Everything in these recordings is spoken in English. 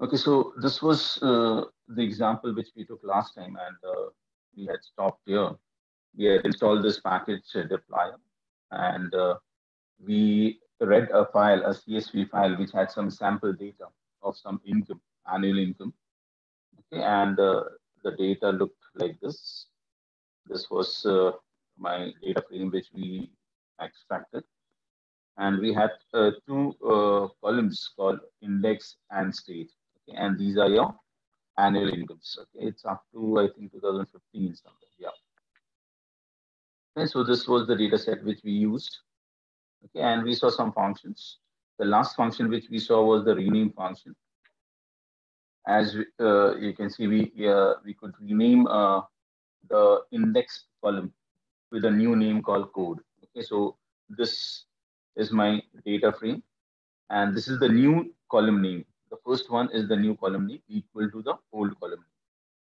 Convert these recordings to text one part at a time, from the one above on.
Okay, so this was the example which we took last time, and we had stopped here. We had installed this package deployer, and we read a file, a CSV file, which had some sample data of some income, annual income. Okay, and the data looked like this. This was my data frame which we extracted, and we had two columns called index and state. Okay, and these are your annual incomes. Okay, it's up to I think 2015 something. Yeah. Okay, so this was the data set which we used. Okay, and we saw some functions. The last function which we saw was the rename function. As you can see, we could rename the index column with a new name called code. Okay, so this is my data frame, and this is the new column name. The first one is the new column name equal to the old column name.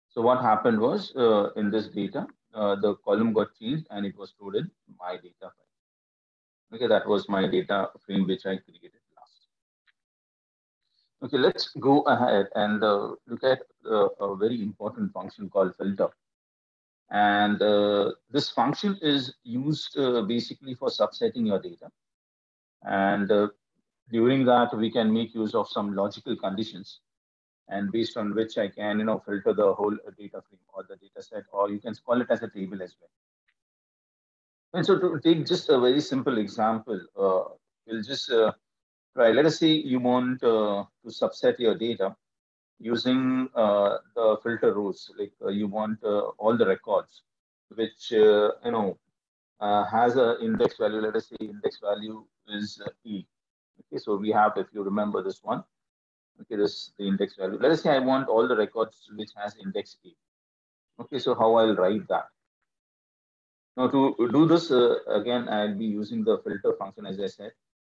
So what happened was in this data, the column got changed and it was stored in my data file. Okay, that was my data frame which I created last. Okay, let's go ahead and look at a very important function called filter. And this function is used basically for subsetting your data. And during that, we can make use of some logical conditions, and based on which I can, filter the whole data frame or the data set, or you can call it as a table as well. And so to take just a very simple example, we'll just try. Let us say you want to subset your data using the filter rows. Like you want all the records which has a index value. Let us say index value is E. Okay, so we have, if you remember this one, okay, this is the index value. Let us say I want all the records which has index E. Okay, so how I'll write that? Now to do this, again, I'll be using the filter function as I said,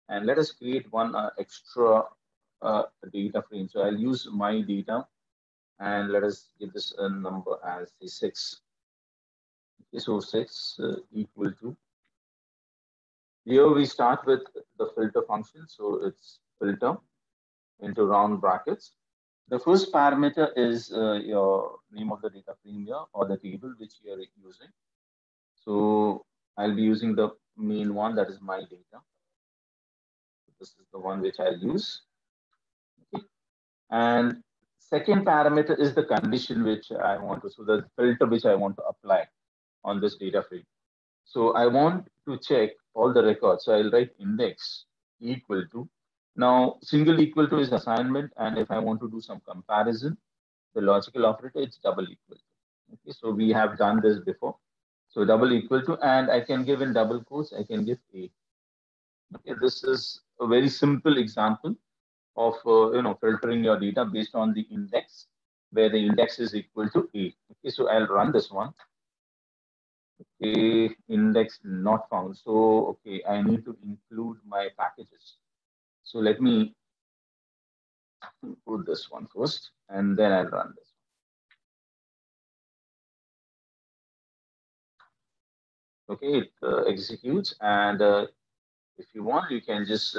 and let us create one extra data frame. So I'll use my data, and let us give this a number as the 6. Okay, so 6 equal to, here we start with the filter function. So it's filter into round brackets. The first parameter is your name of the data frame here or the table which you are using. So I'll be using the main one, that is my data. This is the one which I'll use. Okay. And second parameter is the condition which I want to, so the filter which I want to apply on this data frame. So I want to check all the records. So I'll write index equal to. Now, single equal to is assignment. And if I want to do some comparison, the logical operator, it's double equal to. Okay, so we have done this before. So double equal to, and I can give in double quotes, I can give A. Okay, this is a very simple example of filtering your data based on the index, where the index is equal to A. Okay, so I'll run this one. Okay, index not found. So okay, I need to include my packages. So let me put this one first, and then I'll run this. Okay, it executes, and if you want, you can just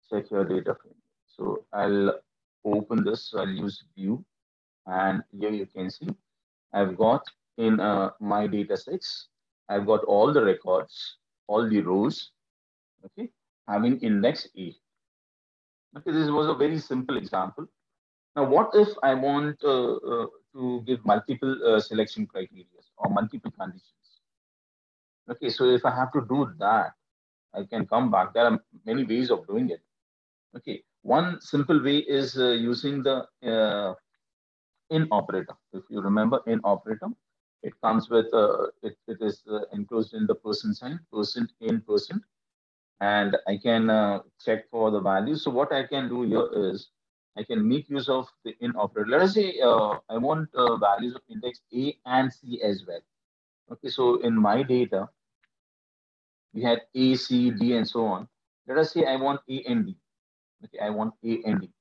check your data frame. So I'll open this. So I'll use view, and here you can see I've got in my data 6, I've got all the records, all the rows, okay, having index A. Okay, this was a very simple example. Now, what if I want to give multiple selection criteria or multiple conditions? Okay, so if I have to do that, I can come back. There are many ways of doing it. Okay, one simple way is using the in operator. If you remember in operator, it comes with it is enclosed in the percent sign, percent in percent, and I can check for the value. So what I can do here is I can make use of the in operator. Let us say I want values of index A and C as well. Okay, so in my data, we had A, C, D, and so on. Let us say I want A and D. Okay, I want A and D.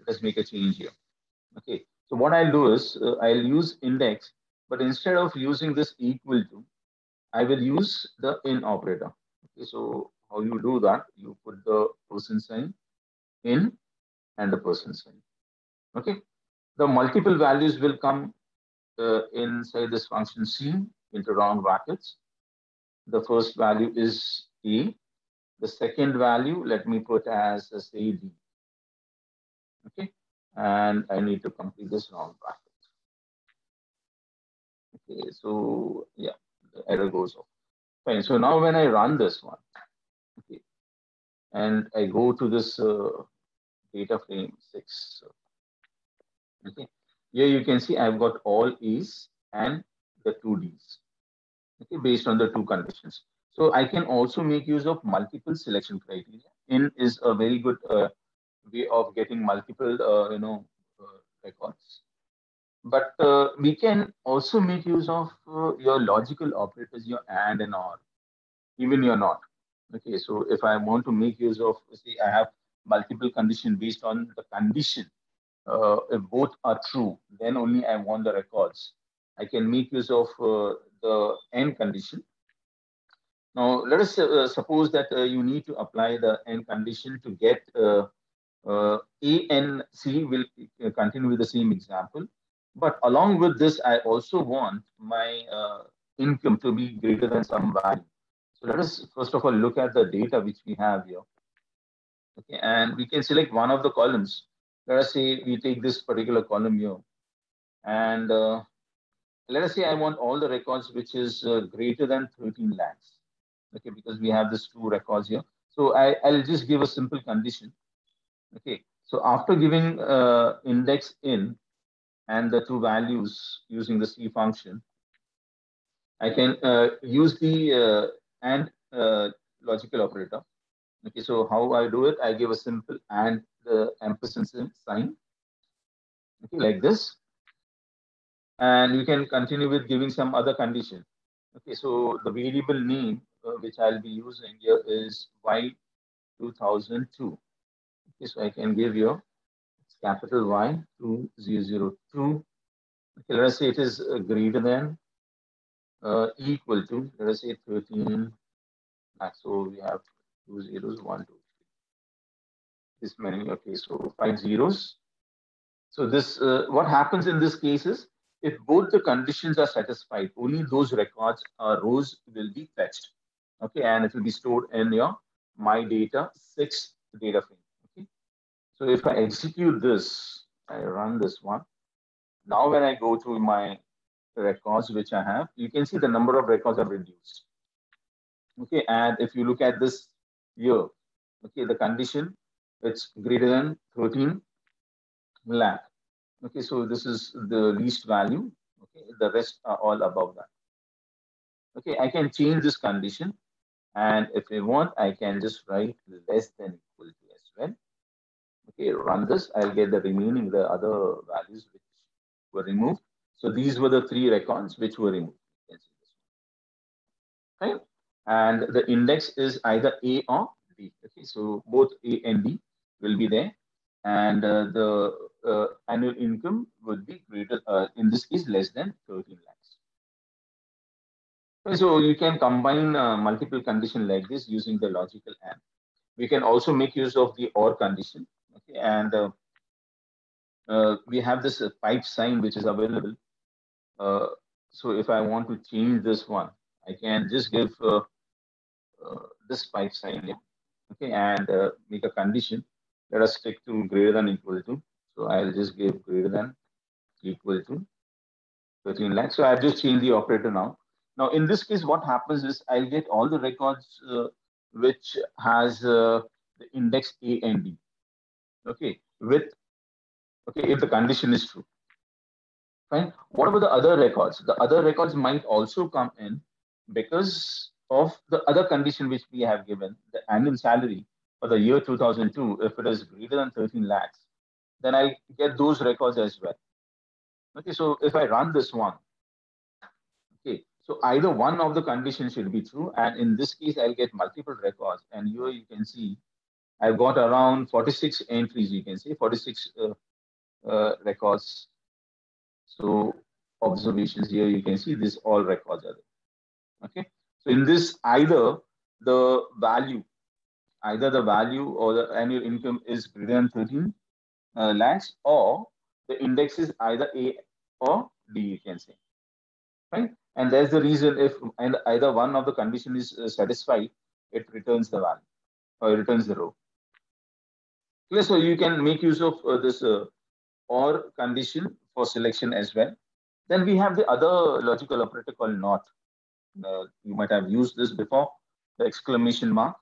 Let's make a change here. Okay, so what I'll do is I'll use index, but instead of using this equal to, I will use the in operator. Okay, so how you do that? You put the percent sign in, and the person's name. Okay. The multiple values will come inside this function C into round brackets. The first value is A. The second value, let me put as, say, D. Okay. And I need to complete this round bracket. Okay. So, yeah, the error goes off. Fine. So now when I run this one, okay, and I go to this data frame 6. Okay. Here you can see I've got all A's and the 2D's. Okay, based on the two conditions. So I can also make use of multiple selection criteria. In is a very good way of getting multiple, records. But we can also make use of your logical operators, your and or, even your not. Okay, so if I want to make use of, say, I have multiple condition based on the condition. If both are true, then only I want the records. I can make use of the end condition. Now, let us suppose that you need to apply the end condition to get A and C will continue with the same example. But along with this, I also want my income to be greater than some value. So let us first of all look at the data which we have here. Okay, and we can select one of the columns. Let us say we take this particular column here, and let us say I want all the records which is greater than 13 lakhs. Okay, because we have these two records here. So I'll just give a simple condition. Okay, so after giving index in and the two values using the C function, I can use the and logical operator. Okay, so how I do it, I give a simple and the ampersand sign, okay, like this. And you can continue with giving some other condition. Okay, so the variable name which I'll be using here is Y2002. Okay, so I can give you capital Y 2002. Okay, let us say it is greater than equal to, let us say 13 lakhs. So we have 2 zeros, 1, 2, 3. This many, okay, so 5 zeros. So this, what happens in this case is, if both the conditions are satisfied, only those records or rows will be fetched. Okay, and it will be stored in your my data 6 data frame. Okay, so if I execute this, I run this one. Now when I go to my records which I have, you can see the number of records are reduced. Okay, and if you look at this here, okay, the condition, it's greater than 13 lakh. Okay, so this is the least value. Okay, the rest are all above that. Okay, I can change this condition, and if I want, I can just write less than equal to as well. Okay, run this. I'll get the remaining, the other values which were removed. So these were the 3 records which were removed. You can see this one. Okay, and the index is either A or D. Okay, so both A and D will be there, and the annual income would be greater, in this case, less than 13 lakhs. Okay, so you can combine multiple condition like this using the logical AND. We can also make use of the OR condition. Okay, and we have this pipe sign which is available. So if I want to change this one, I can just give this pipe sign here. Okay, and make a condition. Let us stick to greater than equal to. So I'll just give greater than equal to 13 lakhs. So I've just changed the operator now. Now in this case, what happens is I'll get all the records which has the index A and D. Okay, if the condition is true. Fine. What about the other records? The other records might also come in because of the other condition which we have given, the annual salary for the year 2002, if it is greater than 13 lakhs, then I get those records as well. Okay, so if I run this one, okay, so either one of the conditions should be true, and in this case, I'll get multiple records. And here you can see I've got around 46 entries, you can see 46 records. So observations here, you can see this all records are there. Okay, so in this, either the value or the annual income is greater than 13 lands, or the index is either A or D, you can say, right? And there's the reason if and either one of the condition is satisfied, it returns the value or it returns the row. Okay, so you can make use of this or condition for selection as well. Then we have the other logical operator called not. You might have used this before, the exclamation mark.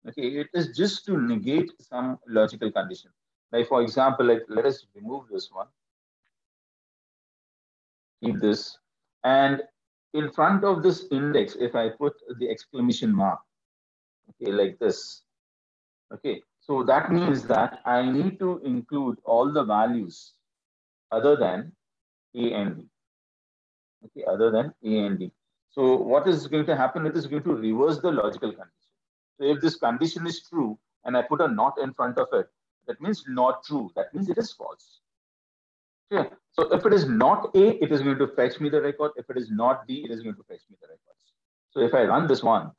Okay, it is just to negate some logical condition. Like for example, like let us remove this one, keep this, and in front of this index, if I put the exclamation mark, okay, like this, okay, so that means that I need to include all the values other than A and B, okay, other than A and D. So what is going to happen? It is going to reverse the logical condition. So if this condition is true and I put a not in front of it, that means not true. That means it is false. Yeah. So if it is not A, it is going to fetch me the record. If it is not B, it is going to fetch me the records. So if I run this one,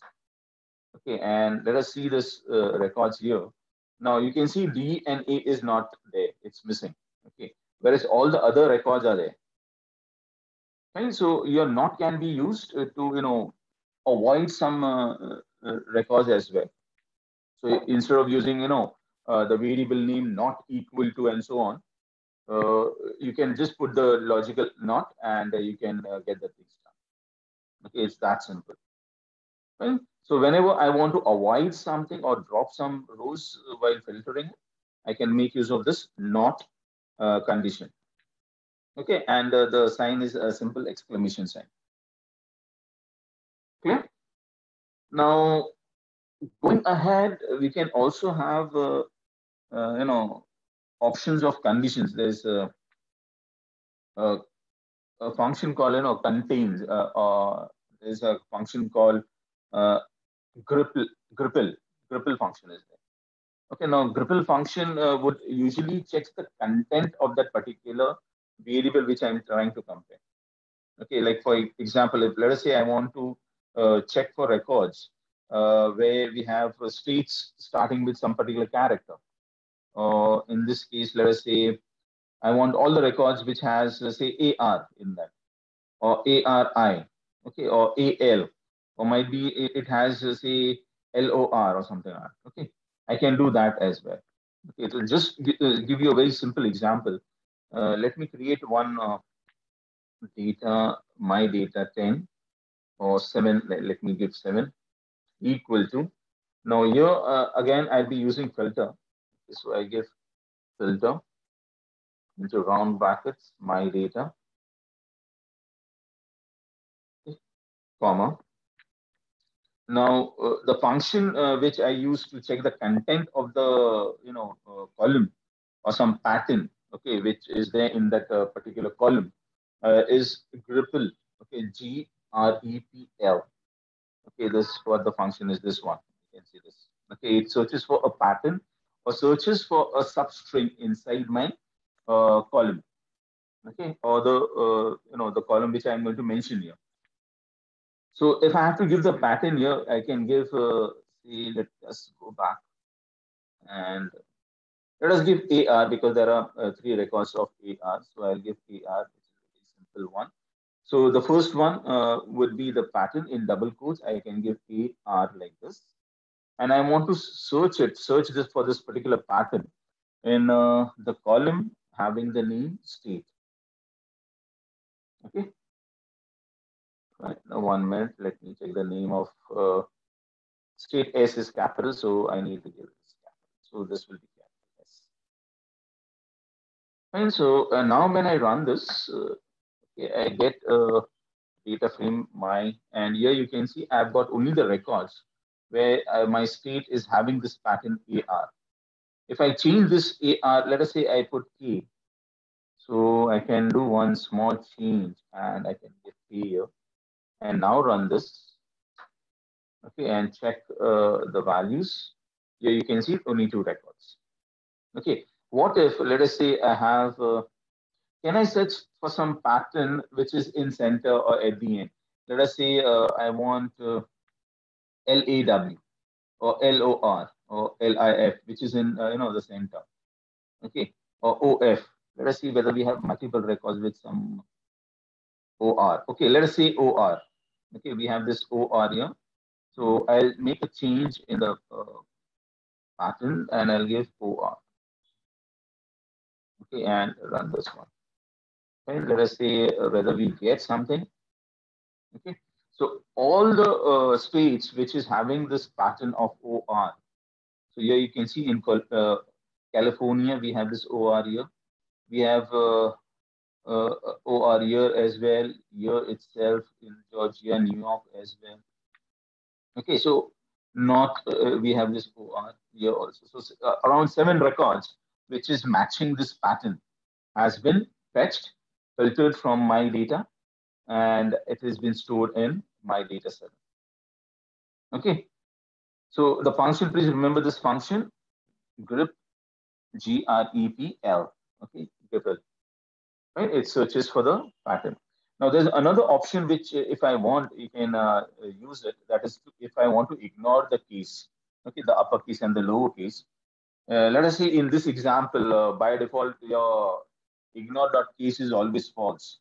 okay, and let us see this records here. Now you can see D and A is not there; it's missing. Okay, whereas all the other records are there. Okay, so your not can be used to avoid some records as well. So instead of using the variable name not equal to and so on, uh, you can just put the logical not and you can get the things done. Okay, it's that simple. Right? So whenever I want to avoid something or drop some rows while filtering, I can make use of this not condition. Okay, and the sign is a simple exclamation sign. Clear? Now, going ahead, we can also have options of conditions. There's a, a function called contains, or there's a function called uh, gripl gripl gripl function is there. Okay, now gripl function would usually check the content of that particular variable which I'm trying to compare. Okay, like for example, if let us say I want to check for records where we have states starting with some particular character. In this case, let us say I want all the records which has say AR in that, or ARI, okay, or AL, or might be it has say LOR or something. Okay, I can do that as well. Okay, to just give you a very simple example, let me create one data, my data 10 or 7. Let me give 7 equal to. Now here again I'll be using filter. So I give filter into round brackets my data, comma. Now, the function which I use to check the content of the column or some pattern, okay, which is there in that particular column, is grepl. Okay, GREPL. Okay, this what the function is. This one you can see this. Okay, it searches for a pattern or searches for a substring inside my column. Okay, or the the column which I'm going to mention here. So if I have to give the pattern here, I can give, see, let us go back and let us give AR because there are 3 records of AR. So I'll give AR, which is a very simple one. So the first one would be the pattern in double quotes. I can give AR like this. And I want to search this for this particular pattern in the column having the name state. Okay. Right. Now 1 minute. Let me check the name of state S is capital, so I need to give this capital. So this will be capital S. And so now when I run this, okay, I get a data frame my, and here you can see I've got only the records where my state is having this pattern AR. If I change this AR, let us say I put K, so I can do one small change and I can get K here and now run this. Okay, and check the values. Here you can see only 2 records. Okay, what if, let us say I have, can I search for some pattern which is in center or at the end? Let us say I want LAW or LOR or LIF, which is in, the center. Okay, or OF. Let us see whether we have multiple records with some OR. Okay, let us say OR. Okay, we have this OR here. So I'll make a change in the pattern and I'll give OR. Okay, and run this one. Okay, let us say whether we get something. Okay, so all the states which is having this pattern of OR. So here you can see in California, we have this OR here. We have OR here as well, here itself in Georgia, New York as well. Okay, so not we have this OR here also. So around 7 records, which is matching this pattern, has been fetched, filtered from my data, and it has been stored in my data set. Okay, so the function, please remember this function, grep, GREPL. Okay, grepl. Right, it searches for the pattern. Now there's another option which, if I want, you can use it. That is, if I want to ignore the case, okay, the uppercase and the lowercase. Let us say in this example, by default, your ignore.case is always false.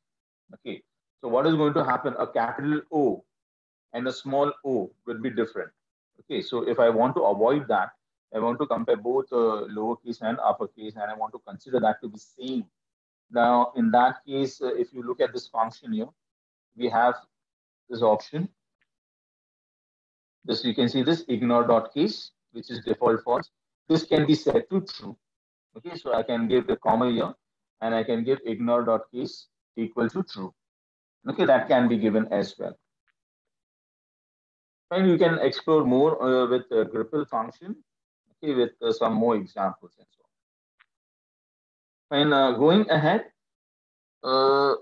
Okay, so what is going to happen? A capital O and a small o will be different. Okay, so if I want to avoid that, I want to compare both lowercase and uppercase, and I want to consider that to be same. Now, in that case, if you look at this function here, we have this option. This you can see this ignore.case, which is default false. This can be set to true. Okay, so I can give the comma here, and I can give ignore.case equal to true. Okay, that can be given as well. And you can explore more with the grepl function, okay, with some more examples and so on. And going ahead, I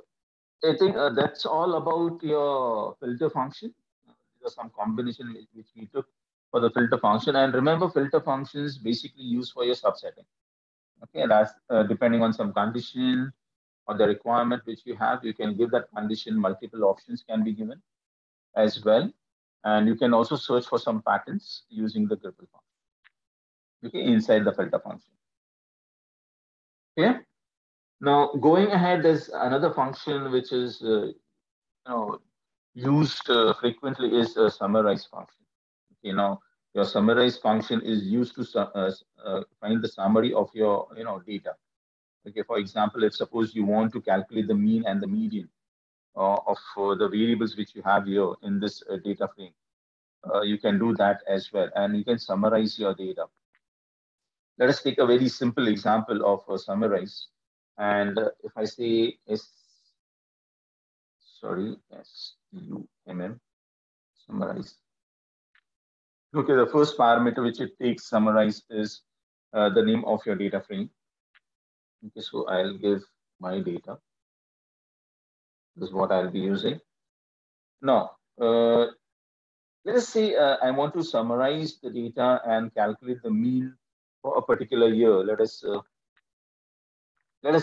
think that's all about your filter function. There's some combination which we took for the filter function. And remember, filter functions basically used for your subsetting. Okay, that's depending on some condition or the requirement which you have, you can give that condition, multiple options can be given as well. And you can also search for some patterns using the grepl function, okay, inside the filter function. Okay. Now, going ahead, there's another function which is used frequently is a summarize function. Okay, now your summarize function is used to find the summary of your data. Okay, for example, if suppose you want to calculate the mean and the median of the variables which you have here in this data frame, you can do that as well, and you can summarize your data. Let us take a very simple example of a summarize. And if I say SUMM, summarize. Okay, the first parameter which it takes summarize is the name of your data frame. Okay, so I'll give my data. This is what I'll be using. Now, let us say I want to summarize the data and calculate the mean for a particular year. Let us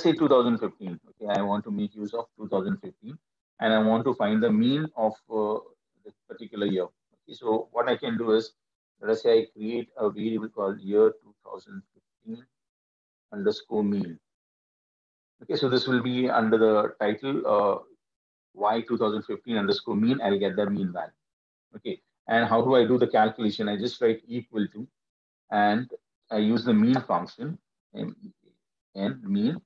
say 2015. Okay, I want to make use of 2015, and I want to find the mean of this particular year. Okay, so what I can do is, let us say I create a variable called year 2015 underscore mean. Okay, so this will be under the title y 2015 underscore mean. I'll get the mean value. Okay, and how do I do the calculation? I just write equal to, and I use the mean function, and mean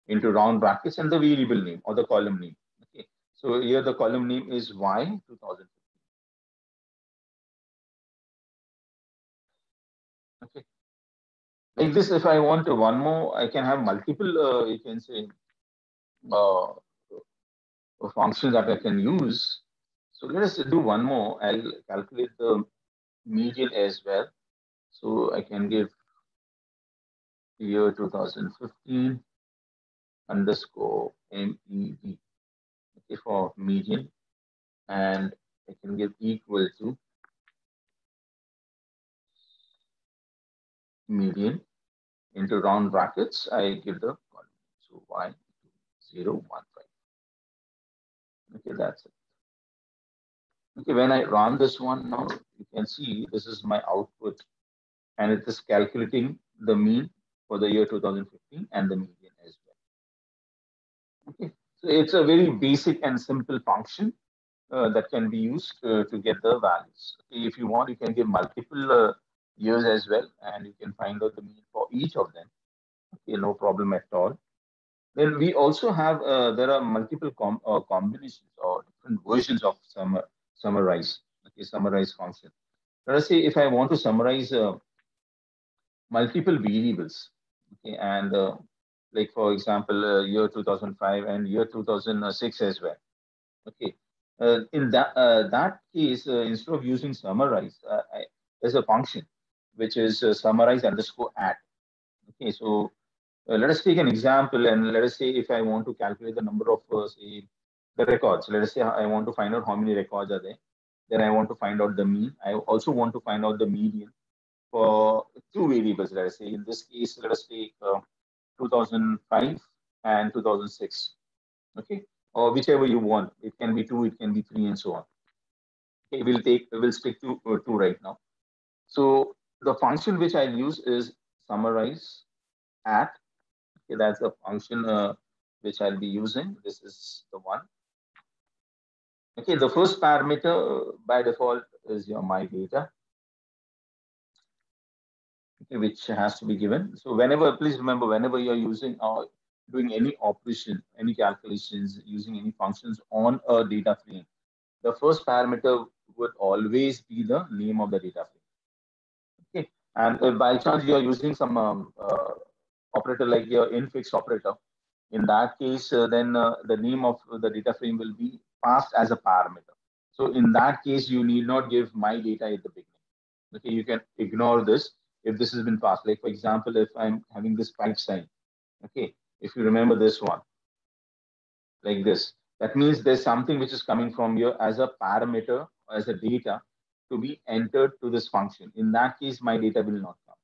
into round brackets and the variable name or the column name. Okay, so here the column name is y 2015. Okay, like this, if I want one more, I can have multiple, you can say, functions that I can use. So let us do one more. I'll calculate the median as well. So I can give year 2015 underscore MED, okay, for median, and I can give equal to median into round brackets. I give the column. So y015. Okay, that's it. Okay, when I run this one now, you can see this is my output, and it is calculating the mean for the year 2015 and the median. Okay, so it's a very basic and simple function that can be used to get the values. Okay, if you want, you can give multiple years as well, and you can find out the mean for each of them. Okay, no problem at all. Then we also have there are multiple combinations or different versions of summarize. Okay, summarize function. Let us say if I want to summarize multiple variables. Okay, and like for example, year 2005 and year 2006 as well. Okay, in that case, instead of using summarize, there's a function which is summarize underscore add. Okay, so let us take an example, and let us say if I want to calculate the number of say the records. Let us say I want to find out how many records are there. Then I want to find out the mean. I also want to find out the median for two variables. Let us say in this case, let us take 2005 and 2006. Okay, or whichever you want. It can be two, it can be three, and so on. Okay, we'll stick to two right now. So the function which I'll use is summarize at. Okay, that's the function which I'll be using. This is the one. Okay, the first parameter by default is your my data, okay, which has to be given. So whenever, please remember, whenever you're using or doing any operation, any calculations, using any functions on a data frame, the first parameter would always be the name of the data frame. Okay, and if by chance you are using some operator like your infix operator, in that case, then the name of the data frame will be passed as a parameter. So in that case, you need not give my data at the beginning. Okay, you can ignore this if this has been passed. Like for example, if I'm having this pipe sign, okay, if you remember this one, like this, that means there's something which is coming from here as a parameter, as a data to be entered to this function. In that case, my data will not come.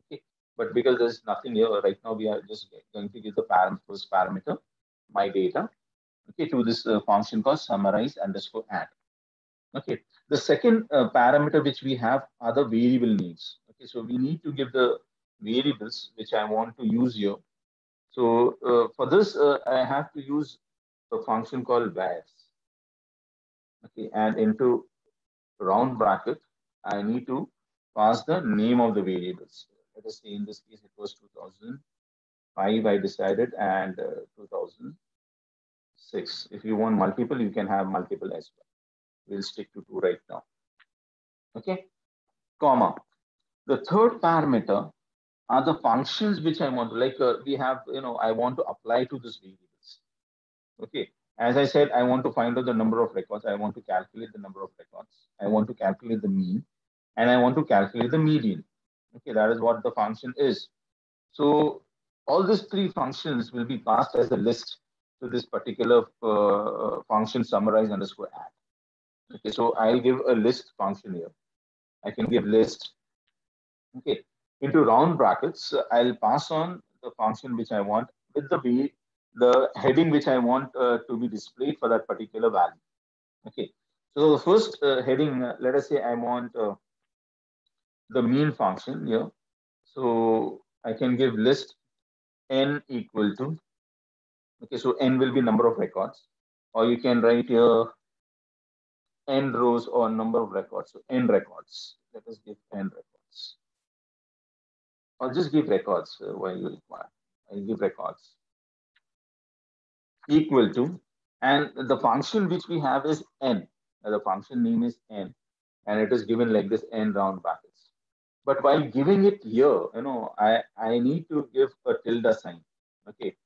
Okay, but because there's nothing here right now, we are just going to give the first parameter, my data, okay, to this function called summarize underscore add. Okay, the second parameter which we have are the variable names. Okay, so we need to give the variables which I want to use here. So for this, I have to use a function called vars. Okay, and into round bracket, I need to pass the name of the variables. Let us say in this case it was 2005 I decided, and 2006. If you want multiple, you can have multiple as well. We'll stick to two right now. Okay, comma. The third parameter are the functions which I want to, like we have, I want to apply to this variables. Okay, as I said, I want to find out the number of records. I want to calculate the number of records. I want to calculate the mean, and I want to calculate the median. Okay, that is what the function is. So all these three functions will be passed as a list to this particular function summarize underscore add. Okay, so I'll give a list function here. I can give list. Okay, into round brackets, I'll pass on the function which I want with the heading which I want to be displayed for that particular value. Okay, so the first heading, let us say I want the mean function here. So I can give list n equal to, okay, so n will be number of records, or you can write here n rows or number of records. So n records. Let us give n records, or just give records while you require. I'll give records equal to, and the function which we have is n. The function name is n, and it is given like this n round brackets. But while giving it here, I need to give a tilde sign. Okay.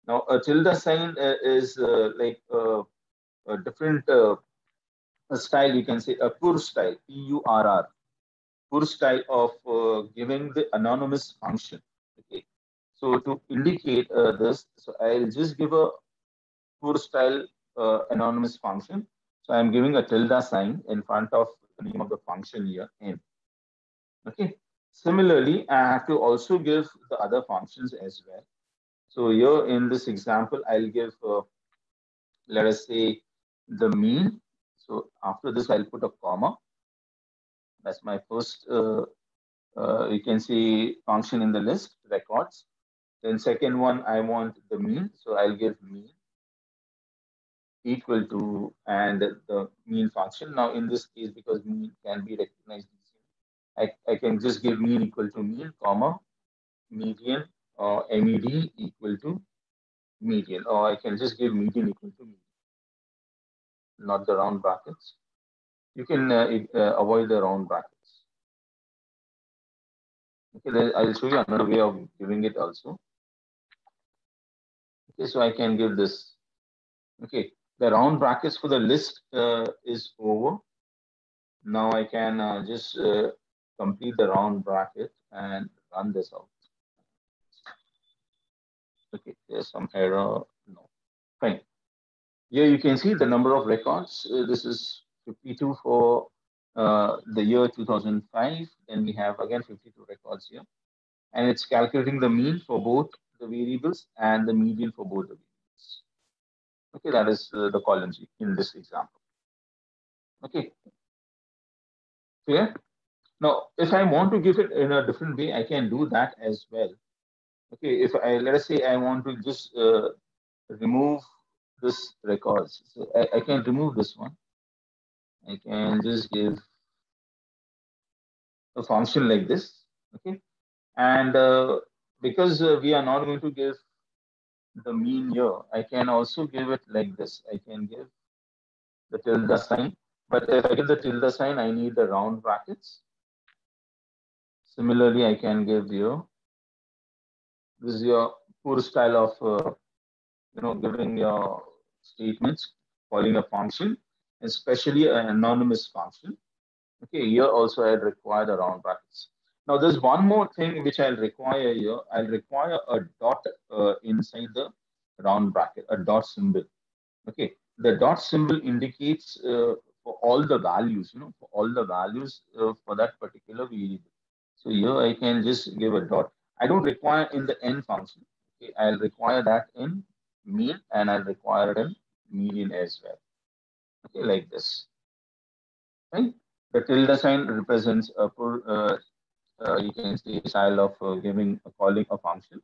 Now a tilde sign is like a different style. You can say a pur style, PURR, pur style of giving the anonymous function. Okay. So to indicate this, so I'll just give a pur style anonymous function. So I'm giving a tilde sign in front of the name of the function here, n. Okay. Similarly, I have to also give the other functions as well. So here in this example, I'll give, let us say, the mean. So after this, I'll put a comma. That's my first, you can see function in the list, records. Then second one, I want the mean. So I'll give mean. equal to and the mean function. Now in this case, because mean can be recognized, I can just give mean equal to mean, comma, median or MED equal to median, or I can just give median equal to median, not the round brackets. You can avoid the round brackets. Okay, then I'll show you another way of giving it also. Okay, so I can give this. Okay, the round brackets for the list is over. Now I can just complete the round bracket and run this out. Okay, there's some error. No, fine. Here you can see the number of records. This is 52 for the year 2005. Then we have again 52 records here. And it's calculating the mean for both the variables and the median for both the variables. Okay, that is the columns in this example. Okay, clear? Now, if I want to give it in a different way, I can do that as well. Okay, if I let us say I want to just remove this records, so I can remove this one. I can just give a function like this. Okay, and because we are not going to give the mean here, I can also give it like this. I can give the tilde sign, but if I give the tilde sign, I need the round brackets. Similarly, I can give you this is your poor style of giving your statements, calling a function, especially an anonymous function. Okay, here also I'll require the round brackets. Now there's one more thing which I'll require here. I'll require a dot inside the round bracket, a dot symbol. Okay, the dot symbol indicates for all the values, for all the values for that particular variable. So here I can just give a dot. I don't require in the n function. Okay, I'll require that in mean and I'll require it in median as well. Okay, like this. Right? The tilde sign represents a you can say style of giving calling a function.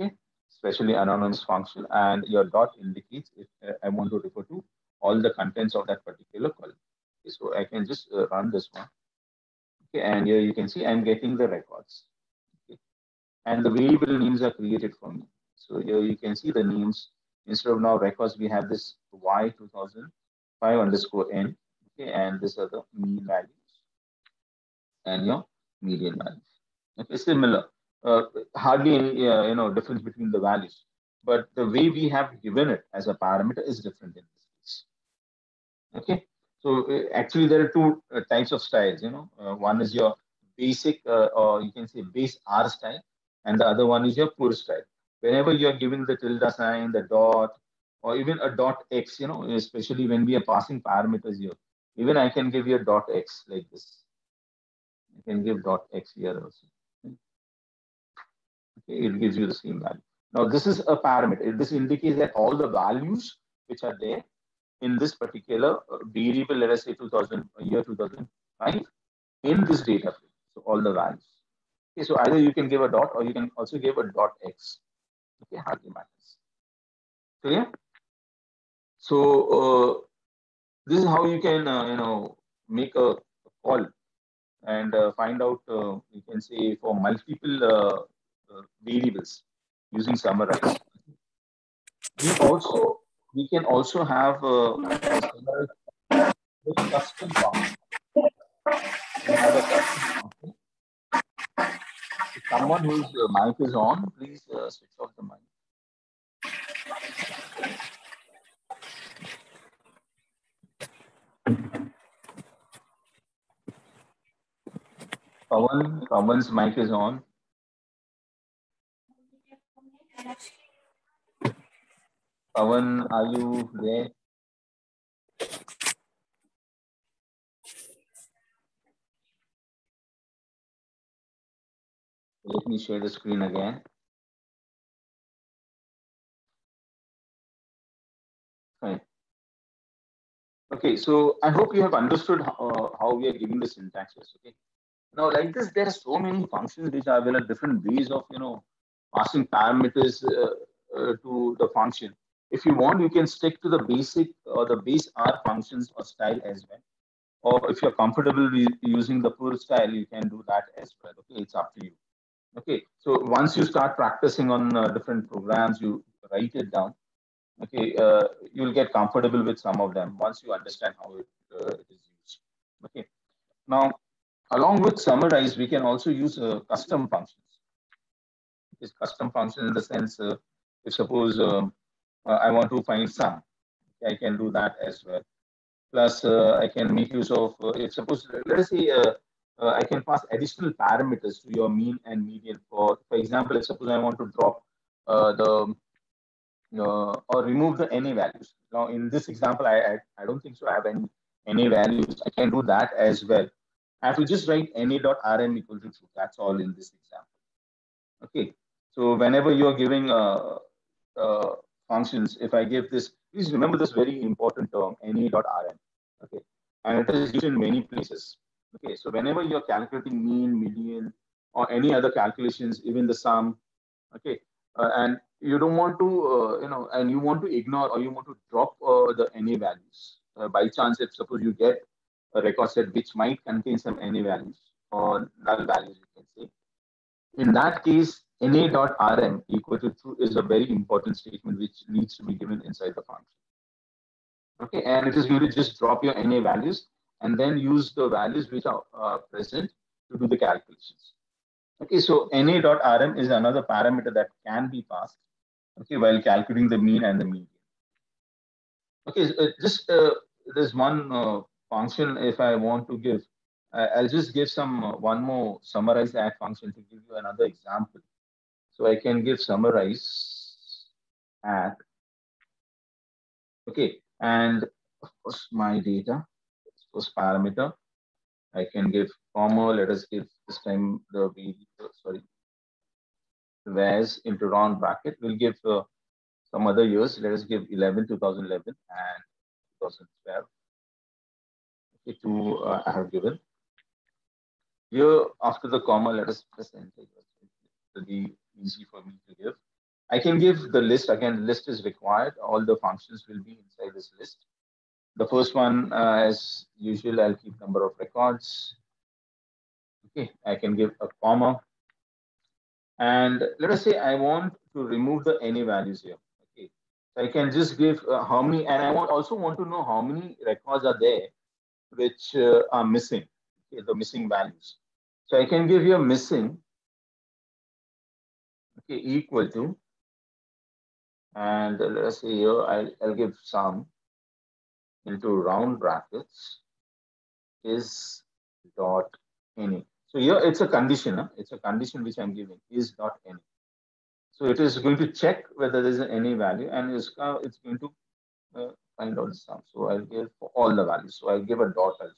Okay, especially anonymous function, and your dot indicates if I want to refer to all the contents of that particular column. Okay, so I can just run this one. Okay, and here you can see I'm getting the records. Okay, and the variable names are created for me. So here you can see the names. Instead of now records, we have this y 2005 underscore n. Okay, and these are the mean values and your median values. Okay, similar. Hardly any difference between the values, but the way we have given it as a parameter is different in this case. Okay, so actually there are two types of styles. One is your basic or you can say base R style, and the other one is your pure style. Whenever you are giving the tilde sign, the dot, or even a dot x, especially when we are passing parameters here, even I can give you a dot x like this. I can give dot x here also. Okay, it gives you the same value. Now, this is a parameter. This indicates that all the values which are there in this particular variable, let us say 2000, year 2005, in this data frame. So, all the values. Okay, so either you can give a dot or you can also give a dot x. Okay, hardly matters. Clear? So, this is how you can, make a call and find out, you can say, for multiple variables using summarize. We can also have a summarize with custom function. We have a custom function. If someone whose mic is on, please switch off the mic. Pawan's mic is on. Pawan, are you there? Let me share the screen again. Fine. Okay, so I hope you have understood how we are giving the syntaxes. Okay. Now, like this, there are so many functions which are different ways of passing parameters to the function. If you want, you can stick to the basic or the base R functions or style as well. Or if you're comfortable with using the pure style, you can do that as well. Okay, it's up to you. Okay, so once you start practicing on different programs, you write it down. Okay, you'll get comfortable with some of them once you understand how it is used. Okay, now along with summarize, we can also use custom functions. Is custom function in the sense, if suppose I want to find sum, I can do that as well. Plus, I can make use of, if suppose, let us say, I can pass additional parameters to your mean and median. For example, if suppose I want to drop the or remove the any values. Now, in this example, I don't think so. I have any values. I can do that as well. I have to just write any dot rm equal to true. That's all in this example. Okay. So whenever you are giving functions, if I give this, please remember this very important term, any dot rm. Okay, and it is used in many places. Okay, so whenever you're calculating mean, median, or any other calculations, even the sum, okay, and you don't want to, and you want to ignore or you want to drop the any values. By chance, if suppose you get a record set which might contain some any values or null values, you can say. In that case, na.rm equal to true is a very important statement which needs to be given inside the function. Okay, and it is going to just drop your na values and then use the values which are present to do the calculations. Okay, so na.rm is another parameter that can be passed, okay, while calculating the mean and the median. Okay, just there's one function if I want to give. I'll just give some one more summarize add function to give you another example. So I can give summarize add. Okay, and of course my data, first parameter. I can give comma. Let us give this time the was into round bracket. We'll give some other years. Let us give 2011 and 2012. Okay, two I have given. Here after the comma, let us press enter. It will be easy for me to give. I can give the list. Again, list is required. All the functions will be inside this list. The first one, as usual, I'll keep number of records. Okay, I can give a comma. And let us say I want to remove the any values here. Okay, so I can just give how many, and I also want to know how many records are there which are missing. Okay, the missing values. So I can give you missing. Okay, equal to, and let us say here I'll give sum into round brackets is dot any. So here it's a condition. Huh? It's a condition which I'm giving is dot any. So it is going to check whether there is any value, and it's going to find out the sum. So I'll give for all the values. So I'll give a dot also.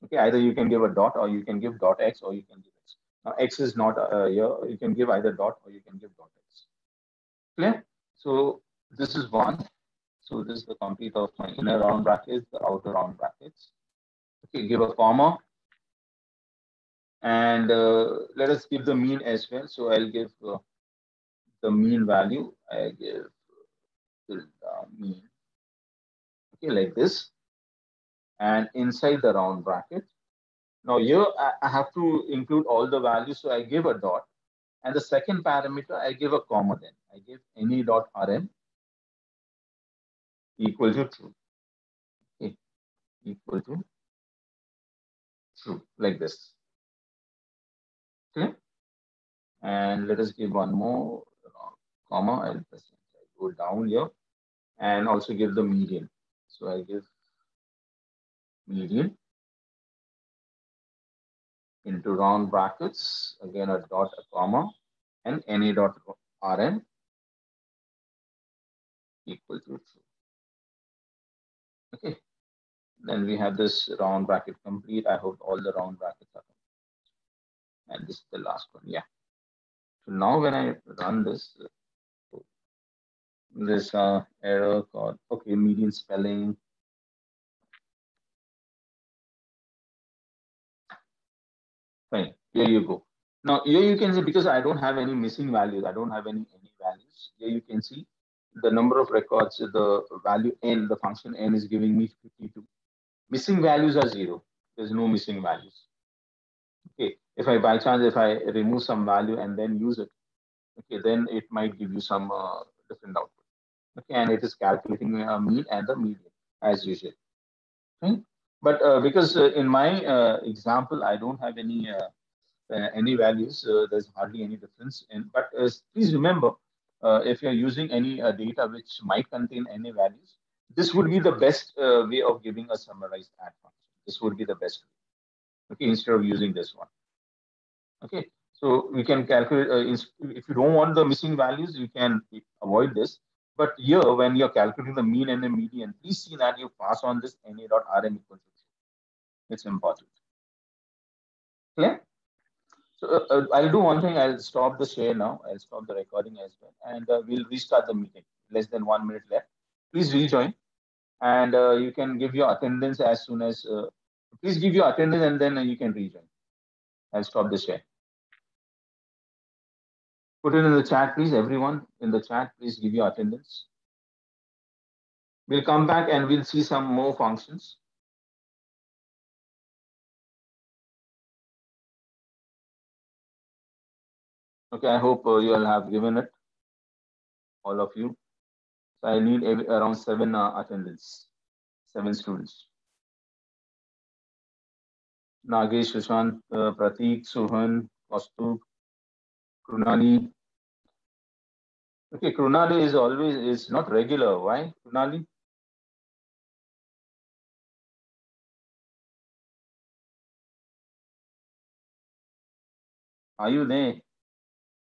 Okay, either you can give a dot or you can give dot x or you can give x. Now x is not here. You can give either dot or you can give dot x. Clear? So this is one. So this is the complete of my inner round brackets, the outer round brackets. Okay, give a comma. And let us give the mean as well. So I'll give the mean value. I give the mean. Okay, like this. And inside the round bracket. Now here I have to include all the values. So I give a dot. And the second parameter, I give a comma then. I give any dot rm equal to true. Okay, equal to true, like this. Okay. And let us give one more comma. I'll go down here and also give the median. So I give median into round brackets, again a dot, a comma, and any dot rm equal to true. Okay. Then we have this round bracket complete. I hope all the round brackets are complete. And this is the last one. Yeah. So now when I run this error called, okay, median spelling. Fine, here you go. Now here you can see, because I don't have any missing values, I don't have any values. Here you can see the number of records, the value n, the function n is giving me 52. Missing values are 0. There's no missing values. Okay, if I by chance, if I remove some value and then use it, okay, then it might give you some different output. Okay, and it is calculating a mean and the median as usual. Okay? But because in my example, I don't have any values, there's hardly any difference. But please remember, if you're using any data which might contain any values, this would be the best way of giving a summarized add function. This would be the best way. Okay, instead of using this one. Okay, so we can calculate, if you don't want the missing values, you can avoid this. But here, when you're calculating the mean and the median, please see that you pass on this na.rm equal to 0. It's important. Clear? So I'll do one thing. I'll stop the share now. I'll stop the recording as well. And we'll restart the meeting. Less than 1 minute left. Please rejoin. And you can give your attendance as soon as, please give your attendance and then you can rejoin. I'll stop the share. Put it in the chat, please. Everyone in the chat, please give your attendance. We'll come back and we'll see some more functions. Okay, I hope you all have given it, all of you. So I need around 7 attendance, 7 students. Nagesh, Sushant, Prateek, Sohan, Kaustubh, Krunali. Okay, Krunali is not regular. Why, Krunali? Are you there?